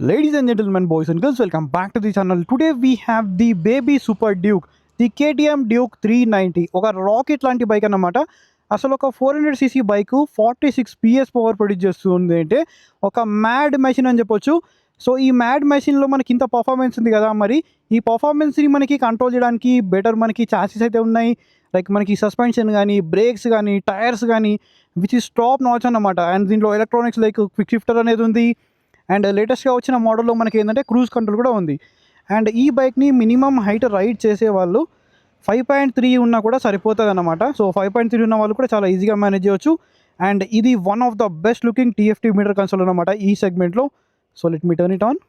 Ladies and gentlemen, boys and girls, welcome back to the channel. Today we have the baby Super Duke, the KTM Duke 390. ఒక rocket లాంటి bike అన్నమాట. అసలు ఒక 400cc bike 46 PS power produce చేస్తుంది అంటే ఒక mad machine అని చెప్పొచ్చు. సో ఈ మ్యాడ్ మెషిన్లో మనకి ఇంత పర్ఫార్మెన్స్ ఉంది కదా, మరి ఈ పర్ఫార్మెన్స్ని మనకి కంట్రోల్ చేయడానికి బెటర్ మనకి చాసిస్ అయితే ఉన్నాయి. లైక్ మనకి సస్పెన్షన్ కానీ, బ్రేక్స్ కానీ, టైర్స్ కానీ విచ్ ఇస్ టాప్ నాచ్ అన్నమాట. అండ్ దీంట్లో ఎలక్ట్రానిక్స్ లైక్ క్విక్ షిఫ్టర్ అనేది ఉంది. అండ్ లేటెస్ట్గా వచ్చిన మోడల్లో మనకి ఏంటంటే క్రూజ్ కంట్రోల్ కూడా ఉంది. అండ్ ఈ బైక్ని మినిమం హైట్ రైడ్ చేసే వాళ్ళు 5.3 ఉన్నా కూడా సరిపోతుంది అన్నమాట. సో 5.3 ఉన్న వాళ్ళు కూడా చాలా ఈజీగా మేనేజ్ చేయవచ్చు. అండ్ ఇది one of the best looking TFT meter console అనమాట ఈ సెగ్మెంట్లో. So let me turn it on.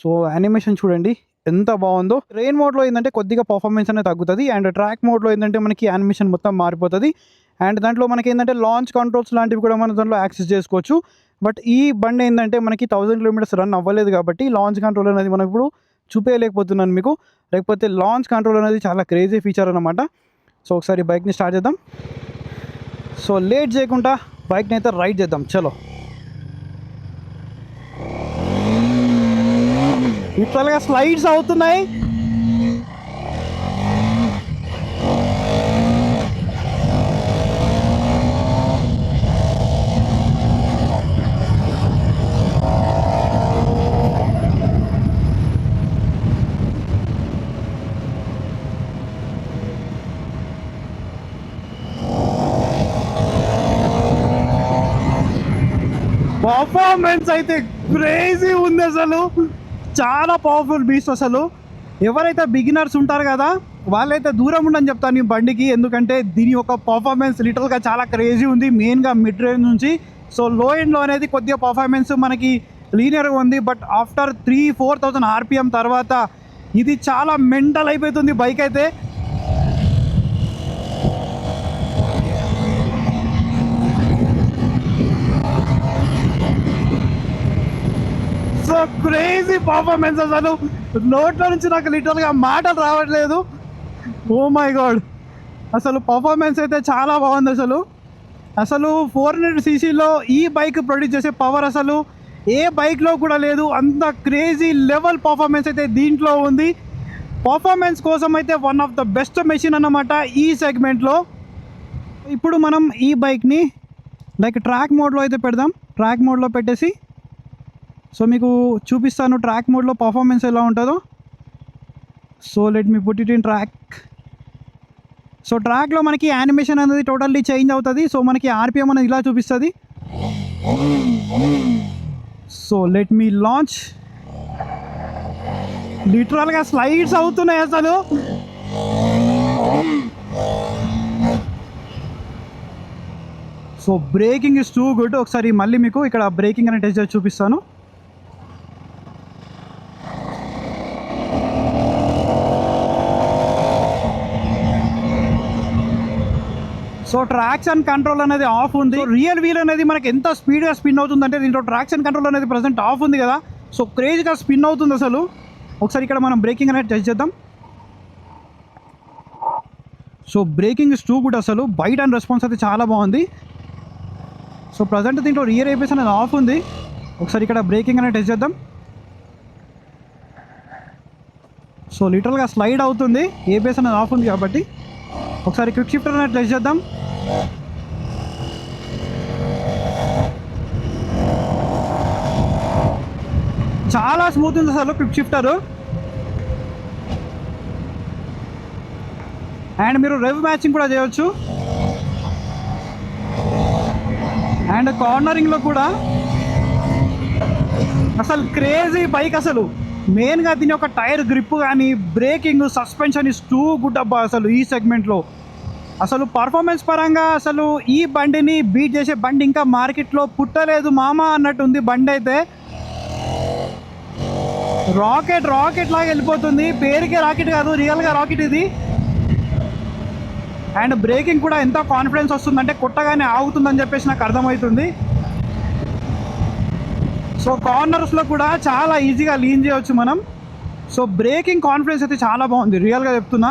So animation చూడండి ఎంత బాగుందో. రెయిన్ మోడ్లో ఏంటంటే కొద్దిగా పర్ఫార్మెన్స్ అనేది తగ్గుతుంది. అండ్ ట్రాక్ మోడ్లో ఏంటంటే మనకి యానిమేషన్ మొత్తం మారిపోతుంది. అండ్ దాంట్లో మనకి ఏంటంటే లాంచ్ కంట్రోల్స్ లాంటివి కూడా మనం దాంట్లో యాక్సెస్ చేసుకోవచ్చు. బట్ ఈ బండి ఏంటంటే మనకి 1000 కిలోమీటర్స్ రన్ అవ్వలేదు కాబట్టి లాంచ్ కంట్రోల్ అనేది మనం ఇప్పుడు చూపించలేకపోతున్నాను మీకు. లేకపోతే లాంచ్ కంట్రోల్ అనేది చాలా క్రేజీ ఫీచర్ అనమాట. సో ఒకసారి బైక్ని స్టార్ట్ చేద్దాం. సో లేట్ చేయకుండా బైక్ని అయితే రైడ్ చేద్దాం. చలో లిటరల్గా స్లైడ్స్ అవుతున్నాయి. పర్ఫార్మెన్స్ అయితే క్రేజీ ఉంది అసలు. చాలా పవర్ఫుల్ బీస్ట్ అసలు. ఎవరైతే బిగినర్స్ ఉంటారు కదా వాళ్ళైతే దూరం ఉండని చెప్తాను ఈ బండికి. ఎందుకంటే దీని యొక్క పర్ఫార్మెన్స్ లిటరల్గా చాలా క్రేజీ ఉంది, మెయిన్గా మిడ్ రేంజ్ నుంచి. సో లో ఎండ్లో అనేది కొద్దిగా పర్ఫార్మెన్స్ మనకి లీనియర్గా ఉంది. బట్ ఆఫ్టర్ 3,000-4,000 RPM తర్వాత ఇది చాలా మెంటల్ అయిపోతుంది బైక్ అయితే. సో క్రేజీ పర్ఫార్మెన్స్ అసలు. నోట్లో నుంచి నాకు లిటరల్గా మాటలు రావట్లేదు. ఓ మై గాడ్, అసలు పర్ఫార్మెన్స్ అయితే చాలా బాగుంది అసలు. అసలు 400cc ఈ బైక్ ప్రొడ్యూస్ చేసే పవర్ అసలు ఏ బైక్లో కూడా లేదు. అంత క్రేజీ లెవెల్ పర్ఫార్మెన్స్ అయితే దీంట్లో ఉంది. పర్ఫార్మెన్స్ కోసం అయితే one of the best machine అన్నమాట ఈ సెగ్మెంట్లో. ఇప్పుడు మనం ఈ బైక్ని లైక్ ట్రాక్ మోడ్లో అయితే పెడదాం. ట్రాక్ మోడ్లో పెట్టేసి సో మీకు చూపిస్తాను ట్రాక్ మోడ్లో పర్ఫార్మెన్స్ ఎలా ఉంటుందో. So let me put it in track. So ట్రాక్లో మనకి యానిమేషన్ అనేది టోటల్లీ చేంజ్ అవుతుంది. సో మనకి RPM అనేది ఇలా చూపిస్తుంది. సో లెట్ మీ లాంచ్. లిటరల్గా స్లైడ్స్ అవుతున్నాయి అసలు. So breaking is too good. ఒకసారి మళ్ళీ మీకు ఇక్కడ బ్రేకింగ్ అనే టెస్ట్ చేసి చూపిస్తాను. సో ట్రాక్షన్ కంట్రోల్ అనేది ఆఫ్ ఉంది. రియల్ వీల్ అనేది మనకి ఎంత స్పీడ్గా స్పిన్ అవుతుందంటే దీంట్లో ట్రాక్షన్ కంట్రోల్ అనేది ప్రజెంట్ ఆఫ్ ఉంది కదా. సో క్రేజీగా స్పిన్ అవుతుంది అసలు. ఒకసారి ఇక్కడ మనం బ్రేకింగ్ అనేది టెస్ట్ చేద్దాం. So breaking is too good అసలు. బైట్ అండ్ రెస్పాన్స్ అయితే చాలా బాగుంది. సో ప్రజెంట్ దీంట్లో రియర్ ఏబిఎస్ అనేది ఆఫ్ ఉంది. ఒకసారి ఇక్కడ బ్రేకింగ్ అనేది టెస్ట్ చేద్దాం. సో లిటరల్గా స్లైడ్ అవుతుంది, ఏబిఎస్ అనేది ఆఫ్ ఉంది కాబట్టి. ఒకసారి క్విక్ షిఫ్టర్ అనేది టెస్ట్ చేద్దాం. చాలా స్మూత్ ఉంది అసలు క్విక్ షిఫ్టర్. అండ్ మీరు రెవ్ మ్యాచింగ్ కూడా చేయవచ్చు. అండ్ కార్నరింగ్లో కూడా అసలు క్రేజీ బైక్ అసలు. మెయిన్గా దీని యొక్క టైర్ గ్రిప్ కానీ, breaking, suspension is too good అబ్బా అసలు ఈ సెగ్మెంట్లో. అసలు పర్ఫార్మెన్స్ పరంగా అసలు ఈ బండిని బీట్ చేసే బండి ఇంకా మార్కెట్లో పుట్టలేదు మామ అన్నట్టుంది బండి అయితే. రాకెట్ లాగా వెళ్ళిపోతుంది. పేరుకే రాకెట్ కాదు, రియల్గా రాకెట్ ఇది. అండ్ బ్రేకింగ్ కూడా ఎంత కాన్ఫిడెన్స్ వస్తుందంటే కొట్టగానే ఆగుతుందని చెప్పేసి నాకు అర్థమవుతుంది. సో కార్నర్స్లో కూడా చాలా ఈజీగా లీన్ చేయవచ్చు మనం. సో బ్రేకింగ్ కాన్ఫిడెన్స్ అయితే చాలా బాగుంది, రియల్గా చెప్తున్నా.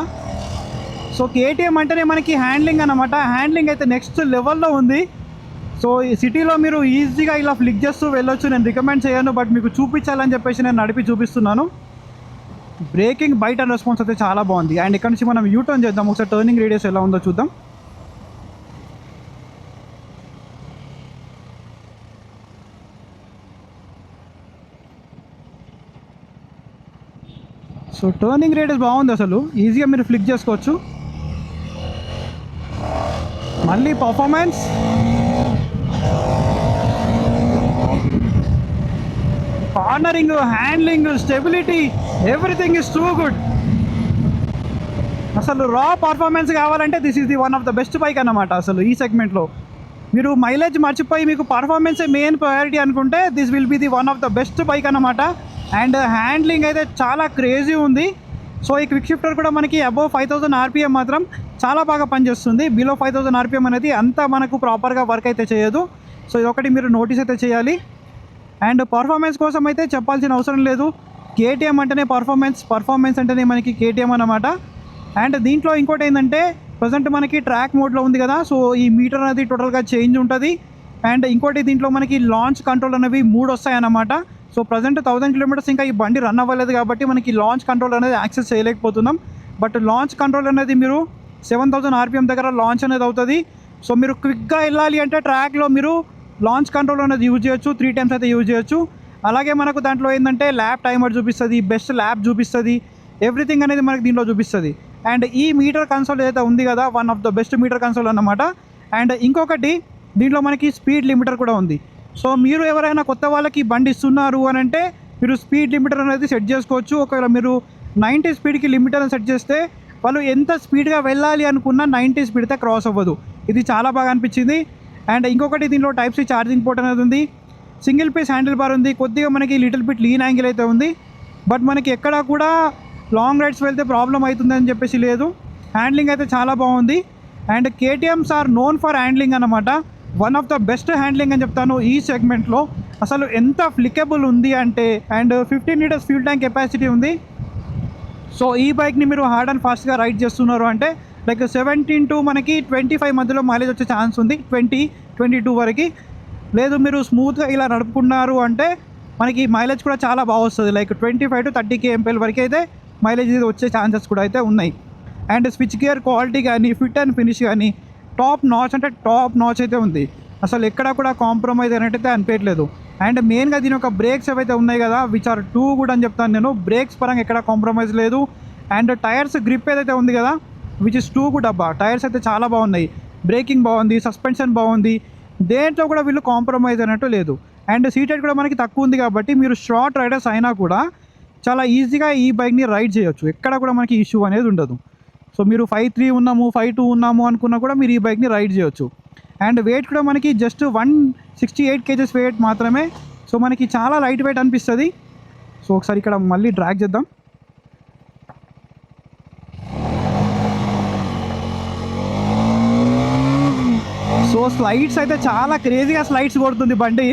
సో KTM అంటేనే మనకి హ్యాండ్లింగ్ అన్నమాట. హ్యాండ్లింగ్ అయితే నెక్స్ట్ లెవెల్లో ఉంది. సో ఈ సిటీలో మీరు ఈజీగా ఇలా ఫ్లిక్ చేస్తూ వెళ్ళొచ్చు. నేను రికమెండ్ చేయను, బట్ మీకు చూపించాలని చెప్పేసి నేను నడిపి చూపిస్తున్నాను. బ్రేకింగ్ బైట్ అండ్ రెస్పాన్స్ అయితే చాలా బాగుంది. అండ్ ఇక్కడ నుంచి మనం యూటర్న్ చేద్దాం, ఒకసారి టర్నింగ్ రేడియస్ ఎలా ఉందో చూద్దాం. సో టర్నింగ్ రేడియస్ బాగుంది, అసలు ఈజీగా మీరు ఫ్లిక్ చేసుకోవచ్చు. మళ్ళీ performance, cornering, handling, stability, everything is too good. అసలు రా పర్ఫార్మెన్స్ కావాలంటే this is the one of the best bike అన్నమాట. అసలు ఈ సెగ్మెంట్లో మీరు మైలేజ్ మర్చిపోయి మీకు పర్ఫార్మెన్సే మెయిన్ ప్రయారిటీ అనుకుంటే this will be the one of the best bike అన్నమాట. అండ్ హ్యాండ్లింగ్ అయితే చాలా క్రేజీ ఉంది. సో ఈ క్విక్ షిఫ్టర్ కూడా మనకి అబోవ్ 5000 ఆర్పిఎం మాత్రం చాలా బాగా పనిచేస్తుంది. బిలో 5000 ఆర్పిఎం అనేది అంతా మనకు ప్రాపర్గా వర్క్ అయితే చేయదు. సో ఇది ఒకటి మీరు నోటీస్ అయితే చేయాలి. అండ్ పర్ఫార్మెన్స్ కోసం అయితే చెప్పాల్సిన అవసరం లేదు. కేటీఎం అంటేనే పర్ఫార్మెన్స్ అంటేనే మనకి కేటీఎం అన్నమాట. అండ్ దీంట్లో ఇంకోటి ఏంటంటే ప్రజెంట్ మనకి ట్రాక్ మోడ్లో ఉంది కదా, సో ఈ మీటర్ అనేది టోటల్గా చేంజ్ ఉంటుంది. అండ్ ఇంకోటి దీంట్లో మనకి లాంచ్ కంట్రోల్ అనేవి 3 వస్తాయన్నమాట. సో ప్రజెంట్ 1000 కిలోమీటర్స్ ఇంకా ఈ బండి రన్ అవ్వలేదు కాబట్టి మనకి లాంచ్ కంట్రోల్ అనేది యాక్సెస్ చేయలేకపోతున్నాం. బట్ లాంచ్ కంట్రోల్ అనేది మీరు 7000 ఆర్పిఎం దగ్గర లాంచ్ అనేది అవుతుంది. సో మీరు క్విక్గా వెళ్ళాలి అంటే ట్రాక్లో మీరు లాంచ్ కంట్రోల్ అనేది యూజ్ చేయొచ్చు, 3 టైమ్స్ అయితే యూజ్ చేయొచ్చు. అలాగే మనకు దాంట్లో ఏంటంటే ల్యాప్ టైమర్ చూపిస్తుంది, బెస్ట్ ల్యాప్ చూపిస్తుంది, ఎవ్రీథింగ్ అనేది మనకి దీంట్లో చూపిస్తుంది. అండ్ ఈ మీటర్ కన్సోల్ ఏదైతే ఉంది కదా, one of the best meter console అన్నమాట. అండ్ ఇంకొకటి దీంట్లో మనకి స్పీడ్ లిమిటర్ కూడా ఉంది. సో మీరు ఎవరైనా కొత్త వాళ్ళకి బండి ఇస్తున్నారు అని అంటే మీరు స్పీడ్ లిమిటర్ అనేది సెట్ చేసుకోవచ్చు. ఒకవేళ మీరు 90 స్పీడ్కి లిమిటర్ సెట్ చేస్తే వాళ్ళు ఎంత స్పీడ్గా వెళ్ళాలి అనుకున్నా 90 స్పీడ్తో క్రాస్ అవ్వదు. ఇది చాలా బాగా అనిపించింది. అండ్ ఇంకొకటి దీంట్లో టైప్ సి ఛార్జింగ్ పోర్ట్ అనేది ఉంది, సింగిల్ పీస్ హ్యాండిల్ బార్ ఉంది, కొద్దిగా మనకి లిటిల్ బిట్ లీన్ యాంగిల్ అయితే ఉంది. బట్ మనకి ఎక్కడా కూడా లాంగ్ రైడ్స్ వెళ్తే ప్రాబ్లం అవుతుందని చెప్పేసి లేదు. హ్యాండ్లింగ్ అయితే చాలా బాగుంది. And KTMs are known for handling అన్నమాట. One of the best handling అని చెప్తాను ఈ సెగ్మెంట్లో. అసలు ఎంత ఫ్లికబుల్ ఉంది అంటే, and 15 litres fuel tank capacity ఉంది. సో ఈ బైక్ని మీరు హార్డ్ అండ్ ఫాస్ట్గా రైడ్ చేస్తున్నారు అంటే లైక్ 17 to మనకి 25 మధ్యలో మైలేజ్ వచ్చే ఛాన్స్ ఉంది, 20-22 వరకు. లేదు మీరు స్మూత్గా ఇలా నడుపుకున్నారు అంటే మనకి మైలేజ్ కూడా చాలా బాగా వస్తుంది, లైక్ 25 to 30 kmpl వరకు అయితే మైలేజ్ ఇది వచ్చే ఛాన్సెస్ కూడా అయితే ఉన్నాయి. అండ్ స్విచ్ గేర్ క్వాలిటీ కానీ ఫిట్ అండ్ ఫినిష్ కానీ టాప్ నాచ్ అంటే టాప్ నాచ్ అయితే ఉంది. అసలు ఎక్కడ కూడా కాంప్రమైజ్ అనేటైతే అనిపించలేదు. అండ్ మెయిన్గా దీని ఒక బ్రేక్స్ ఏవైతే ఉన్నాయి కదా, విచ్ ఆర్ టూ గుడ్ అని చెప్తాను నేను. బ్రేక్స్ పరంగా ఎక్కడ కాంప్రమైజ్ లేదు. అండ్ టైర్స్ గ్రిప్ ఏదైతే ఉంది కదా, విచ్ ఇస్ టూ గుడ్ అబ్బా. టైర్స్ అయితే చాలా బాగున్నాయి, బ్రేకింగ్ బాగుంది, సస్పెన్షన్ బాగుంది, దేంట్లో కూడా వీళ్ళు కాంప్రమైజ్ అనేట్టు లేదు. అండ్ సీటెడ్ కూడా మనకి తక్కువ ఉంది కాబట్టి మీరు షార్ట్ రైడర్స్ అయినా కూడా చాలా ఈజీగా ఈ బైక్ని రైడ్ చేయొచ్చు, ఎక్కడ కూడా మనకి ఇష్యూ అనేది ఉండదు. సో మీరు 5'3" ఉన్నాము, 5'2" ఉన్నాము అనుకున్నా కూడా మీరు ఈ బైక్ని రైడ్ చేయొచ్చు. అండ్ వెయిట్ కూడా మనకి జస్ట్ 168 kgs వెయిట్ మాత్రమే. సో మనకి చాలా లైట్ వెయిట్ అనిపిస్తుంది. సో ఒకసారి ఇక్కడ మళ్ళీ డ్రాగ్ చేద్దాం. సో స్లైడ్స్ అయితే చాలా క్రేజీగా స్లైడ్స్ కొడుతుంది బండి,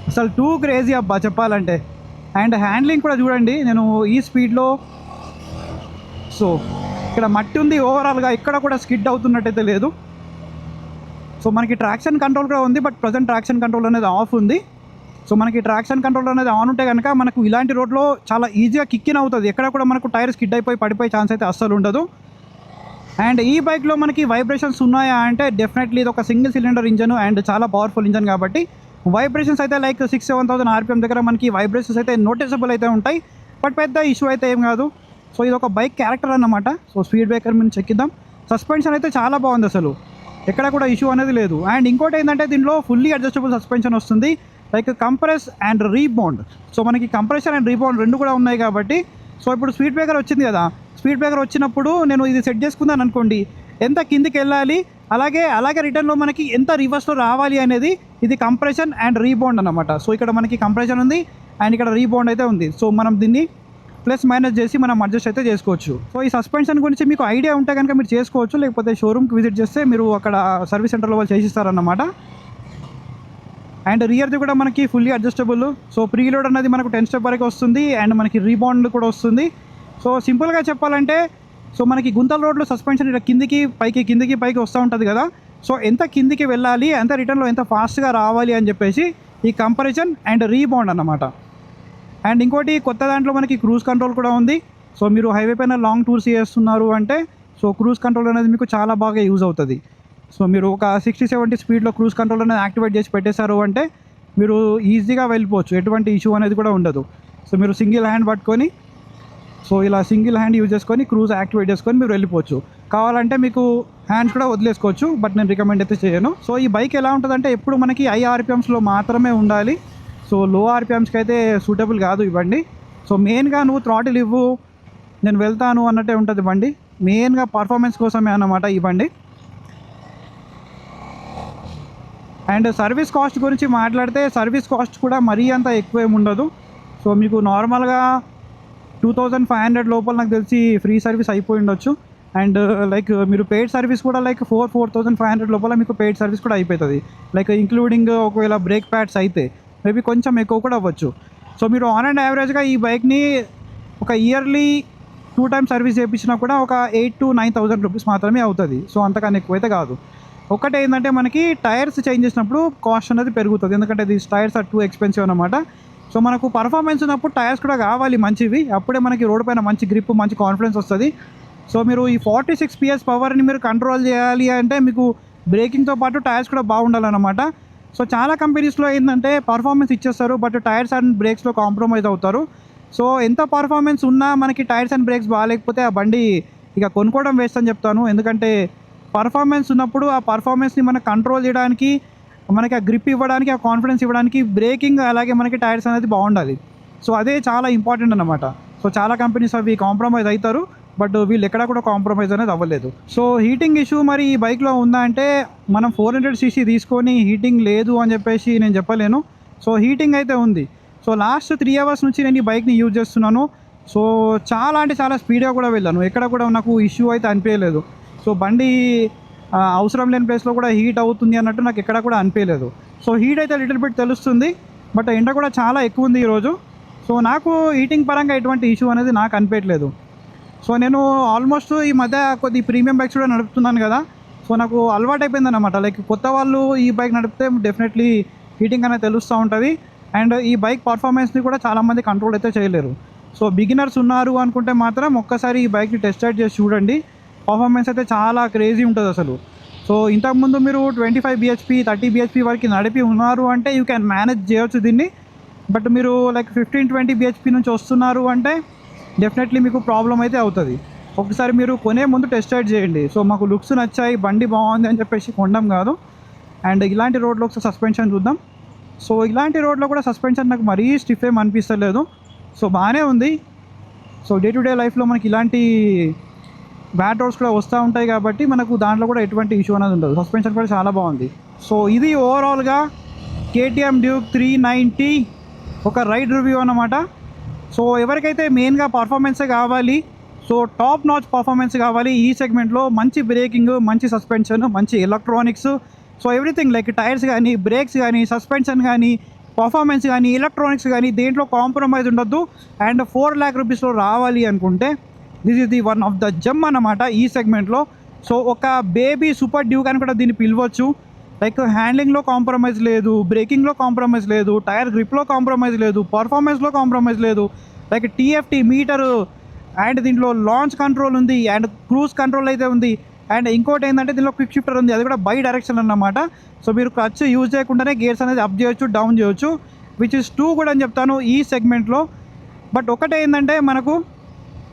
అసలు టూ క్రేజీ అబ్బా చెప్పాలంటే. అండ్ హ్యాండ్లింగ్ కూడా చూడండి, నేను ఈ స్పీడ్లో, సో ఇక్కడ మట్టి ఉంది, ఓవరాల్గా ఇక్కడ కూడా స్కిడ్ అవుతున్నట్టయితే లేదు. సో మనకి ట్రాక్షన్ కంట్రోల్ కూడా ఉంది, బట్ ప్రజెంట్ ట్రాక్షన్ కంట్రోల్ అనేది ఆఫ్ ఉంది. సో మనకి ట్రాక్షన్ కంట్రోల్ అనేది ఆన్ ఉంటే కనుక మనకు ఇలాంటి రోడ్లో చాలా ఈజీగా కిక్కిన్ అవుతుంది, ఎక్కడ కూడా మనకు టైర్ స్కిడ్ అయిపోయి పడిపోయే ఛాన్స్ అయితే అస్సలు ఉండదు. అండ్ ఈ బైక్లో మనకి వైబ్రేషన్స్ ఉన్నాయా అంటే డెఫినెట్లీ ఇది ఒక సింగిల్ సిలిండర్ ఇంజన్ అండ్ చాలా పవర్ఫుల్ ఇంజన్ కాబట్టి వైబ్రేషన్స్ అయితే లైక్ 6-7,000 ఆర్పిఎం దగ్గర మనకి వైబ్రేషన్స్ అయితే నోటిసబుల్ అయితే ఉంటాయి, బట్ పెద్ద ఇష్యూ అయితే ఏం కాదు. సో ఇది ఒక బైక్ క్యారెక్టర్ అన్నమాట. సో స్పీడ్ బ్రేకర్ మీద చెక్కిద్దాం. సస్పెన్షన్ అయితే చాలా బాగుంది, అసలు ఎక్కడ కూడా ఇష్యూ అనేది లేదు. అండ్ ఇంకోటి ఏంటంటే దీనిలో ఫుల్లీ అడ్జస్టబుల్ సస్పెన్షన్ వస్తుంది, like compress and rebound. So మనకి కంప్రెషన్ అండ్ రీబౌండ్ రెండు కూడా ఉన్నాయి కాబట్టి, సో ఇప్పుడు స్పీడ్ బ్రేకర్ వచ్చింది కదా, స్పీడ్ బ్రేకర్ వచ్చినప్పుడు నేను ఇది సెట్ చేసుకుందాను అనుకోండి, ఎంత కిందికి వెళ్ళాలి అలాగే రిటర్న్లో మనకి ఎంత రివర్స్లో రావాలి అనేది ఇది కంప్రెషన్ అండ్ రీబౌండ్ అన్నమాట. సో ఇక్కడ మనకి కంప్రెషన్ ఉంది అండ్ ఇక్కడ రీబౌండ్ అయితే ఉంది. సో మనం దీన్ని ప్లస్ మైనస్ చేసి మనం అడ్జస్ట్ అయితే చేసుకోవచ్చు. సో ఈ సస్పెన్షన్ గురించి మీకు ఐడియా ఉంటే కనుక మీరు చేసుకోవచ్చు, లేకపోతే షోరూమ్కి విజిట్ చేస్తే మీరు అక్కడ సర్వీస్ సెంటర్లో వాళ్ళు చేసిస్తారన్నమాట. అండ్ రియర్ది కూడా మనకి ఫుల్లీ అడ్జస్టబుల్. సో ప్రీలోడ్ అనేది మనకు 10 స్టెప్ వరకు వస్తుంది అండ్ మనకి రీబౌండ్ కూడా వస్తుంది. సో సింపుల్గా చెప్పాలంటే, సో మనకి గుంతల రోడ్లో సస్పెన్షన్ ఇలా కిందికి పైకి వస్తూ ఉంటుంది కదా, సో ఎంత కిందికి వెళ్ళాలి, ఎంత రిటర్న్లో ఎంత ఫాస్ట్గా రావాలి అని చెప్పేసి ఈ కంపారిజన్ అండ్ రీబౌండ్ అన్నమాట. అండ్ ఇంకోటి కొత్త దాంట్లో మనకి క్రూజ్ కంట్రోల్ కూడా ఉంది. సో మీరు హైవే పైన లాంగ్ టూర్స్ చేస్తున్నారు అంటే సో క్రూజ్ కంట్రోల్ అనేది మీకు చాలా బాగా యూజ్ అవుతుంది. సో మీరు ఒక 60-70 స్పీడ్లో క్రూజ్ కంట్రోల్ అనేది యాక్టివేట్ చేసి పెట్టేశారు అంటే మీరు ఈజీగా వెళ్ళిపోవచ్చు, ఎటువంటి ఇష్యూ అనేది కూడా ఉండదు. సో మీరు సింగిల్ హ్యాండ్ పట్టుకొని సో ఇలా సింగిల్ హ్యాండ్ యూజ్ చేసుకొని క్రూజ్ యాక్టివేట్ చేసుకొని మీరు వెళ్ళిపోవచ్చు. కావాలంటే మీకు హ్యాండ్స్ కూడా వదిలేసుకోవచ్చు, బట్ నేను రికమెండ్ అయితే చేయను. సో ఈ బైక్ ఎలా ఉంటుందంటే ఎప్పుడు మనకి హై ఆర్పిఎమ్స్లో మాత్రమే ఉండాలి. సో లో ఆర్పిఎమ్స్కి అయితే సూటబుల్ కాదు ఈ బండి. సో మెయిన్గా నువ్వు థ్రాటిల్ ఇవ్వు నేను వెళ్తాను అన్నట్టే ఉంటుంది బండి. మెయిన్గా పర్ఫార్మెన్స్ కోసమే అన్నమాట ఈ బండి. అండ్ సర్వీస్ కాస్ట్ గురించి మాట్లాడితే సర్వీస్ కాస్ట్ కూడా మరీ అంత ఎక్కువేమి ఉండదు. సో మీకు నార్మల్గా 2500 లోపల నాకు తెలిసి ఫ్రీ సర్వీస్ అయిపోయి ఉండొచ్చు. అండ్ లైక్ మీరు పెయిడ్ సర్వీస్ కూడా లైక్ 4500 లోపల మీకు పెయిడ్ సర్వీస్ కూడా అయిపోతుంది. లైక్ ఇంక్లూడింగ్ ఒకవేళ బ్రేక్ ప్యాడ్స్ అయితే మేబీ కొంచెం ఎక్కువ కూడా అవ్వచ్చు. సో మీరు ఆన్ అండ్ యావరేజ్గా ఈ బైక్ని ఒక ఇయర్లీ 2 టైమ్స్ సర్వీస్ చేయించినా కూడా ఒక 8,000 to 9,000 రూపీస్ మాత్రమే అవుతుంది. సో అంతకన్నా ఎక్కువైతే కాదు. ఒకటి ఏంటంటే మనకి టైర్స్ చేంజ్ చేసినప్పుడు కాస్ట్ అనేది పెరుగుతుంది, ఎందుకంటే these tyres are too expensive అనమాట. సో మనకు పర్ఫార్మెన్స్ ఉన్నప్పుడు టైర్స్ కూడా కావాలి మంచివి, అప్పుడే మనకి రోడ్ పైన మంచి గ్రిప్ మంచి కాన్ఫిడెన్స్ వస్తుంది. సో మీరు ఈ 46 PS పవర్ని మీరు కంట్రోల్ చేయాలి అంటే మీకు బ్రేకింగ్తో పాటు టైర్స్ కూడా బాగుండాలన్నమాట. సో చాలా కంపెనీస్లో ఏంటంటే పర్ఫార్మెన్స్ ఇచ్చేస్తారు, బట్ టైర్స్ అండ్ బ్రేక్స్లో కాంప్రమైజ్ అవుతారు. సో ఎంత పర్ఫార్మెన్స్ ఉన్నా మనకి టైర్స్ అండ్ బ్రేక్స్ బాగాలేకపోతే ఆ బండి ఇక కొనుక్కోవడం వేస్ట్ అని చెప్తాను. ఎందుకంటే పర్ఫార్మెన్స్ ఉన్నప్పుడు ఆ పర్ఫార్మెన్స్ని మనం కంట్రోల్ చేయడానికి, మనకి ఆ గ్రిప్ ఇవ్వడానికి, ఆ కాన్ఫిడెన్స్ ఇవ్వడానికి బ్రేకింగ్ అలాగే మనకి టైర్స్ అనేది బాగుండాలి. సో అదే చాలా ఇంపార్టెంట్ అన్నమాట. సో చాలా కంపెనీస్ అవి కాంప్రమైజ్ అవుతారు, బట్ వీళ్ళు ఎక్కడా కూడా కాంప్రమైజ్ అనేది అవ్వలేదు. సో హీటింగ్ ఇష్యూ మరి ఈ బైక్లో ఉందా అంటే మనం 400cc తీసుకొని హీటింగ్ లేదు అని చెప్పేసి నేను చెప్పలేను. సో హీటింగ్ అయితే ఉంది. సో లాస్ట్ 3 hours నుంచి నేను ఈ బైక్ని యూజ్ చేస్తున్నాను. సో చాలా అంటే చాలా స్పీడ్గా కూడా వెళ్ళాను, ఎక్కడ కూడా నాకు ఇష్యూ అయితే అనిపించలేదు. సో బండి అవసరం లేని ప్లేస్లో కూడా హీట్ అవుతుంది అన్నట్టు నాకు ఎక్కడ కూడా అనిపించలేదు. సో హీట్ అయితే లిటిల్ బిట్ తెలుస్తుంది, బట్ ఎండ కూడా చాలా ఎక్కువ ఉంది ఈరోజు. సో నాకు హీటింగ్ పరంగా ఎటువంటి ఇష్యూ అనేది నాకు అనిపించలేదు. సో నేను ఆల్మోస్ట్ ఈ మధ్య కొద్ది ప్రీమియం బైక్స్ కూడా నడుపుతున్నాను కదా. సో నాకు అలవాటు అయిపోయింది అనమాట. లైక్ కొత్త వాళ్ళు ఈ బైక్ నడిపితే డెఫినెట్లీ హీటింగ్ అనేది తెలుస్తూ ఉంటుంది. అండ్ ఈ బైక్ పర్ఫార్మెన్స్ని కూడా చాలామంది కంట్రోల్ అయితే చేయలేరు. సో బిగినర్స్ ఉన్నారు అనుకుంటే మాత్రం ఒక్కసారి ఈ బైక్ని టెస్ట్ రైడ్ చేసి చూడండి. పర్ఫార్మెన్స్ అయితే చాలా క్రేజీ ఉంటుంది అసలు. సో ఇంతకుముందు మీరు 25 bhp 30 bhp వరకు నడిపి ఉన్నారు అంటే యూ క్యాన్ మేనేజ్ చేయొచ్చు దీన్ని. బట్ మీరు లైక్ 15-20 bhp నుంచి వస్తున్నారు అంటే డెఫినెట్లీ మీకు ప్రాబ్లం అయితే అవుతుంది. ఒకసారి మీరు కొనే ముందు టెస్ట్ రైడ్ చేయండి. సో మాకు లుక్స్ నచ్చాయి, బండి బాగుంది అని చెప్పేసి కొండం కాదు. అండ్ ఇలాంటి రోడ్లో ఒకసారి సస్పెన్షన్ చూద్దాం. సో ఇలాంటి రోడ్లో కూడా సస్పెన్షన్ నాకు మరీ స్టిఫ్ ఏం అనిపిస్తలేదు. సో బాగానే ఉంది. సో డే టు డే లైఫ్లో మనకి ఇలాంటి బ్యాడ్ రోడ్స్ కూడా వస్తూ ఉంటాయి కాబట్టి మనకు దాంట్లో కూడా ఎటువంటి ఇష్యూ అనేది ఉండదు. సస్పెన్షన్ కూడా చాలా బాగుంది. సో ఇది ఓవరాల్గా KTM డ్యూక్ 390 ఒక రైడ్ రివ్యూ అన్నమాట. సో ఎవరికైతే మెయిన్గా పర్ఫార్మెన్సే కావాలి, సో టాప్ నాచ్ పర్ఫార్మెన్స్ కావాలి ఈ సెగ్మెంట్లో, మంచి బ్రేకింగ్, మంచి సస్పెన్షన్, మంచి electronics, so everything like tyres కానీ, బ్రేక్స్ కానీ, సస్పెన్షన్ కానీ, పర్ఫార్మెన్స్ కానీ, ఎలక్ట్రానిక్స్ కానీ దేంట్లో కాంప్రమైజ్ ఉండొద్దు. అండ్ 4 lakh రూపీస్లో రావాలి అనుకుంటే this is the one of the జమ్ అన్నమాట ఈ సెగ్మెంట్లో. సో ఒక బేబీ సూపర్ డ్యూక్ అని కూడా దీన్ని పిలవచ్చు. లైక్ హ్యాండ్లింగ్లో కాంప్రమైజ్ లేదు, బ్రేకింగ్లో కాంప్రమైజ్ లేదు, టైర్ గ్రిప్లో కాంప్రమైజ్ లేదు, పర్ఫార్మెన్స్లో కాంప్రమైజ్ లేదు. లైక్ TFT మీటరు అండ్ దీంట్లో లాంచ్ కంట్రోల్ ఉంది అండ్ క్రూజ్ కంట్రోల్ అయితే ఉంది. అండ్ ఇంకోటి ఏంటంటే దీనిలో క్విక్ షిఫ్టర్ ఉంది, అది కూడా బై డైరెక్షన్ అన్నమాట. సో మీరు క్లచ్ యూజ్ చేయకుండానే గేర్స్ అనేది అప్ చేయొచ్చు, డౌన్ చేయొచ్చు, విచ్ ఇస్ 2 కూడా అని చెప్తాను ఈ సెగ్మెంట్లో. బట్ ఒకటే ఏంటంటే మనకు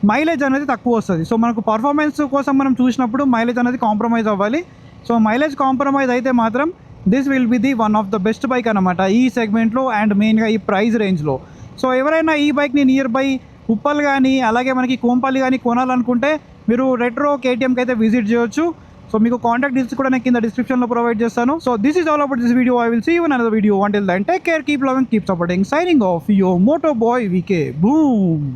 మైలేజ్ అనేది తక్కువ వస్తుంది. సో మనకు పర్ఫార్మెన్స్ కోసం మనం చూసినప్పుడు మైలేజ్ అనేది కాంప్రమైజ్ అవ్వాలి. సో మైలేజ్ కాంప్రమైజ్ అయితే మాత్రం this will be the one of the best bike అనమాట ఈ సెగ్మెంట్లో అండ్ మెయిన్గా ఈ ప్రైస్ రేంజ్లో. సో ఎవరైనా ఈ బైక్ని నియర్ బై ఉప్పల్ కానీ అలాగే మనకి కోంపల్లి కానీ కొనాలనుకుంటే మీరు రెట్రో KTMకి అయితే విజిట్ చేయొచ్చు. సో మీకు కాంటాక్ట్ డీటెయిల్స్ కూడా నేను కింద డిస్క్రిప్షన్లో ప్రొవైడ్ చేస్తాను. So this is all about this video. I will see you in another video. Until then take care, keep loving, keep supporting. Signing off your moto boy VK. Boom.